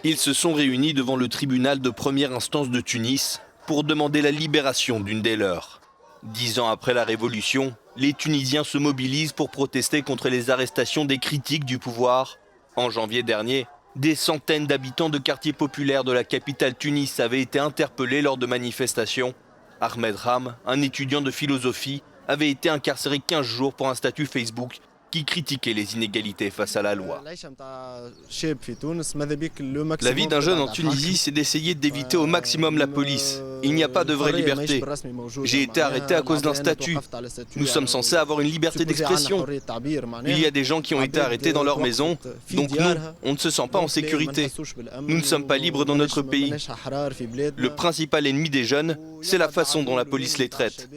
Ils se sont réunis devant le tribunal de première instance de Tunis pour demander la libération d'une des leurs. 10 ans après la révolution, les Tunisiens se mobilisent pour protester contre les arrestations des critiques du pouvoir. En janvier dernier, des centaines d'habitants de quartiers populaires de la capitale Tunis avaient été interpellés lors de manifestations. Ahmed Ram, un étudiant de philosophie, avait été incarcéré 15 jours pour un statut Facebook qui critiquait les inégalités face à la loi. La vie d'un jeune en Tunisie, c'est d'essayer d'éviter au maximum la police. Il n'y a pas de vraie liberté. J'ai été arrêté à cause d'un statut. Nous sommes censés avoir une liberté d'expression. Il y a des gens qui ont été arrêtés dans leur maison, donc nous, on ne se sent pas en sécurité. Nous ne sommes pas libres dans notre pays. Le principal ennemi des jeunes, c'est la façon dont la police les traite.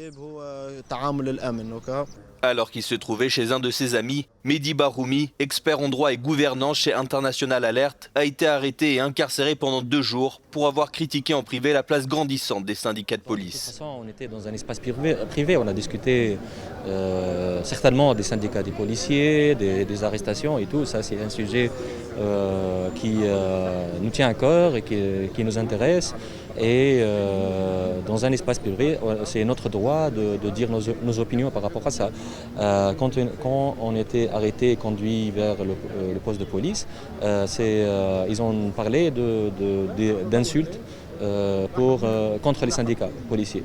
Alors qu'il se trouvait chez un de ses amis, Mehdi Baroumi, expert en droit et gouvernance chez International Alert, a été arrêté et incarcéré pendant 2 jours pour avoir critiqué en privé la place grandissante des syndicats de police. De toute façon, on était dans un espace privé, on a discuté certainement des syndicats des policiers, des arrestations et tout. Ça, c'est un sujet qui nous tient à cœur et qui nous intéresse. Et dans un espace privé, c'est notre droit de dire nos opinions par rapport à ça. Quand on était arrêté et conduit vers le poste de police, ils ont parlé d'insultes contre les syndicats policiers.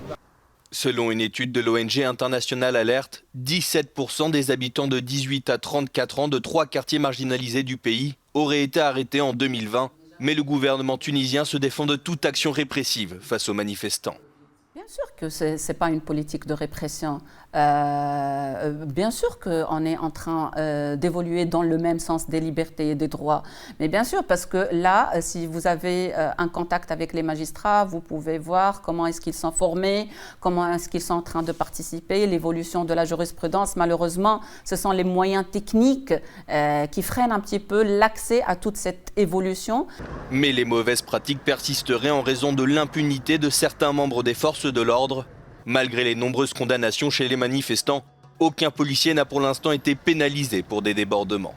Selon une étude de l'ONG International Alert, 17% des habitants de 18 à 34 ans de 3 quartiers marginalisés du pays auraient été arrêtés en 2020. Mais le gouvernement tunisien se défend de toute action répressive face aux manifestants. Bien sûr que ce n'est pas une politique de répression. Bien sûr qu'on est en train d'évoluer dans le même sens des libertés et des droits. Mais bien sûr, parce que là, si vous avez un contact avec les magistrats, vous pouvez voir comment est-ce qu'ils sont formés, comment est-ce qu'ils sont en train de participer, l'évolution de la jurisprudence. Malheureusement, ce sont les moyens techniques qui freinent un petit peu l'accès à toute cette évolution. Mais les mauvaises pratiques persisteraient en raison de l'impunité de certains membres des forces de l'ordre. Malgré les nombreuses condamnations chez les manifestants, aucun policier n'a pour l'instant été pénalisé pour des débordements.